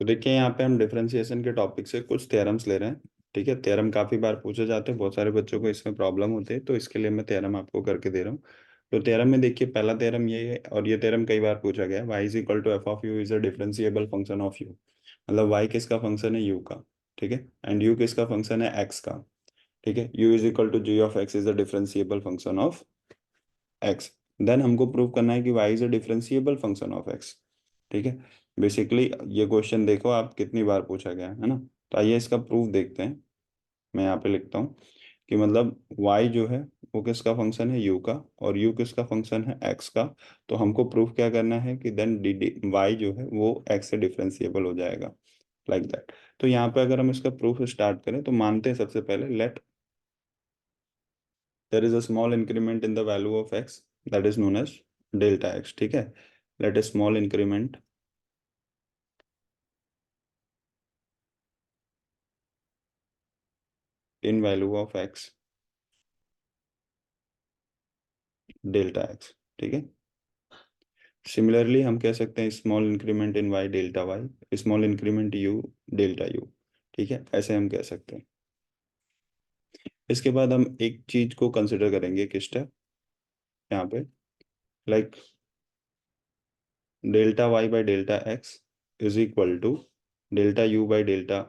तो देखिए यहाँ पे हम डिफरेंशिएशन के टॉपिक से कुछ थ्योरम्स ले रहे हैं। ठीक है, थ्योरम काफ़ी बार पूछे जाते हैं, बहुत सारे बच्चों को इसमें प्रॉब्लम होती है, तो इसके लिए मैं थ्योरम आपको करके दे रहा हूँ। तो थ्योरम में देखिए पहला थ्योरम ये है, और ये थ्योरम कई बार पूछा गया है, y is equal to f of u is a differentiable function of u. मतलब y किसका फंक्शन है, u का। ठीक है, एंड u किसका फंक्शन है, x का। ठीक है, u is equal to g of x is a differentiable function of x। Then हमको प्रूव करना है कि y is a differentiable function of x। ठीक है, बेसिकली ये क्वेश्चन देखो आप कितनी बार पूछा गया है ना। तो आइए इसका प्रूफ देखते हैं। मैं यहाँ पे लिखता हूँ कि मतलब y जो है वो किसका फंक्शन है, u का, और u किसका फंक्शन है, x का। तो हमको प्रूफ क्या करना है कि देन डी डी y जो है वो x से डिफरेंशिएबल हो जाएगा, लाइक दैट। तो यहाँ पे अगर हम इसका प्रूफ स्टार्ट करें तो मानते हैं सबसे पहले, let there is a small increment in the value of x that is known as delta x। ठीक है, let a small increment in value of x delta x। ठीक है, सिमिलरली हम कह सकते हैं small increment in y delta y, small increment u delta u। ठीक है, ऐसे हम कह सकते हैं। इसके बाद हम एक चीज को कंसिडर करेंगे, किस स्टेप यहाँ पे, like delta y by delta x is equal to delta u by delta,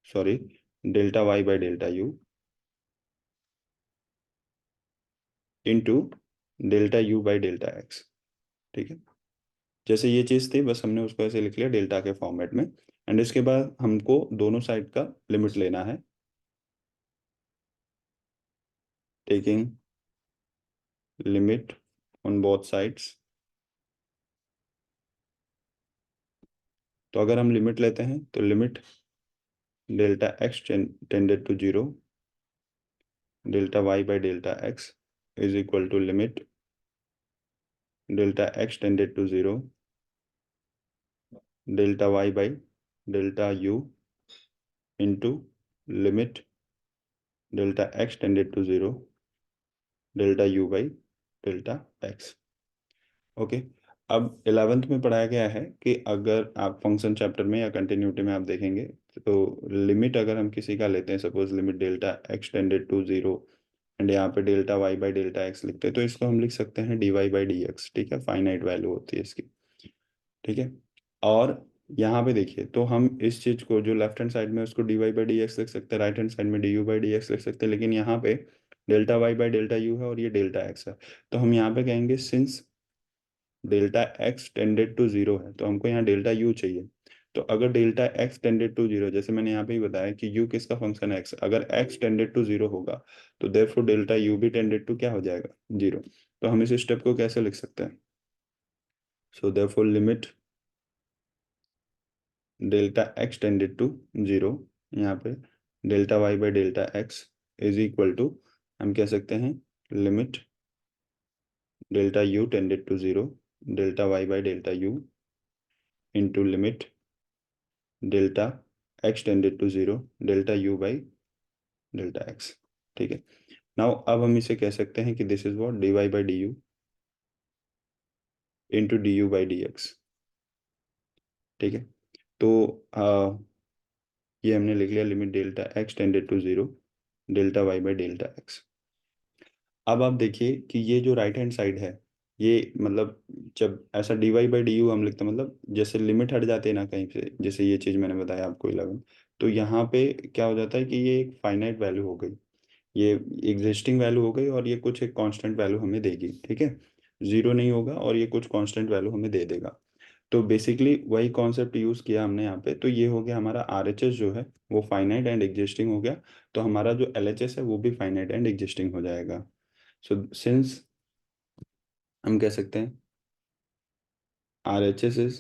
sorry, delta y by delta u into delta u by delta x। ठीक है, जैसे ये चीज़ थी बस हमने उसको ऐसे लिख लिया डेल्टा के फॉर्मेट में। एंड इसके बाद हमको दोनों साइड का लिमिट लेना है, taking limit on both sides. तो अगर हम लिमिट लेते हैं तो limit delta x tended to zero delta y by delta x is equal to limit delta x tended to zero delta y by delta u into limit delta x tended to zero delta u by delta x. Okay, अब 11th में पढ़ाया गया है कि अगर आप function chapter में या कंटिन्यूटी में आप देखेंगे, तो लिमिट अगर हम किसी का लेते हैं, suppose limit delta x tended to zero and यहाँ पे delta y by delta x लिखते हैं, तो इसको हम लिख सकते हैं d y by d x. ठीक है, फाइनाइट वैल्यू होती है इसकी। ठीक है, और यहाँ पे देखिए तो हम इस चीज को जो लेफ्ट हैंड साइड में उसको d y by d x लिख सकते हैं, राइट हैंड साइड में d u by d x लिख सकते हैं, लेकिन यहाँ पे delta y by delta u है और ये डेल्टा एक्स है। तो हम यहाँ पे कहेंगे since delta x tended to zero है, तो हमको यहाँ डेल्टा यू चाहिए। तो अगर delta x tended to zero, जैसे मैंने यहाँ पे ही बताया कि यू किसका फंक्शन है, एक्स, अगर एक्स टेंडेड टू जीरो होगा तो देयरफॉर डेल्टा यू भी टेंडेड टू क्या हो जाएगा, जीरो। तो हम इस स्टेप को कैसे लिख सकते हैं, so therefore limit delta x tended to zero, यहाँ पे delta y by delta x is equal to, हम कह सकते हैं limit delta u tended to zero delta y by delta u into limit delta x tended to zero delta u by delta x. ठीक है, now अब हम इसे कह सकते हैं कि this is what d y by d u into d u by d x. ठीक है, तो ये हमने लिख लिया limit delta x tended to zero delta y by delta x. अब आप देखिए कि ये जो राइट हैंड साइड है, ये मतलब जब ऐसा d y by d u हम लिखते हैं, मतलब जैसे लिमिट हट जाती है ना कहीं से, जैसे ये चीज़ मैंने बताया आपको 11, तो यहाँ पे क्या हो जाता है कि ये एक फाइनाइट वैल्यू हो गई, ये एग्जिस्टिंग वैल्यू हो गई, और ये कुछ एक कांस्टेंट वैल्यू हमें देगी। ठीक है, जीरो नहीं होगा और ये कुछ कांस्टेंट वैल्यू हमें दे देगा। तो बेसिकली वही कॉन्सेप्ट यूज़ किया हमने यहाँ पे, तो ये हो गया हमारा आर एच एस जो है वो फाइनाइट एंड एग्जिस्टिंग हो गया, तो हमारा जो एल एच एस है वो भी फाइनाइट एंड एग्जिस्टिंग हो जाएगा। सो सिंस हम कह सकते हैं R H S is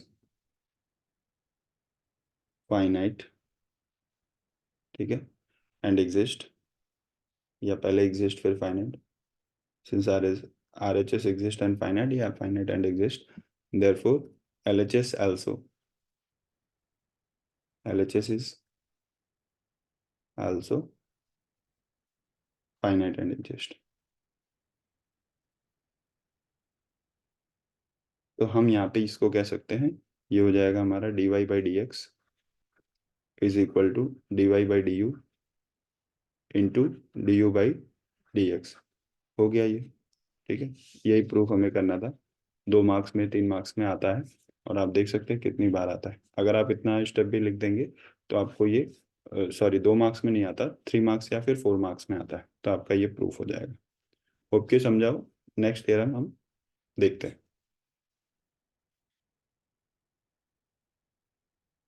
finite, ठीक है, एंड एग्जिस्ट, या पहले एग्जिस्ट फिर finite, since R H S exist and finite, या finite and exist, therefore L H S also, L H S is also finite and exist. तो हम यहाँ पे इसको कह सकते हैं ये हो जाएगा हमारा dy by d x is equal to dy by d u into d u by d x. हो गया ये, ठीक है। यही प्रूफ हमें करना था। 2 मार्क्स में 3 मार्क्स में आता है, और आप देख सकते हैं कितनी बार आता है। अगर आप इतना स्टेप भी लिख देंगे तो आपको ये, सॉरी 2 मार्क्स में नहीं आता, 3 मार्क्स या फिर 4 मार्क्स में आता है, तो आपका ये प्रूफ हो जाएगा। होप के समझाओ। नेक्स्ट थ्योरम हम देखते हैं।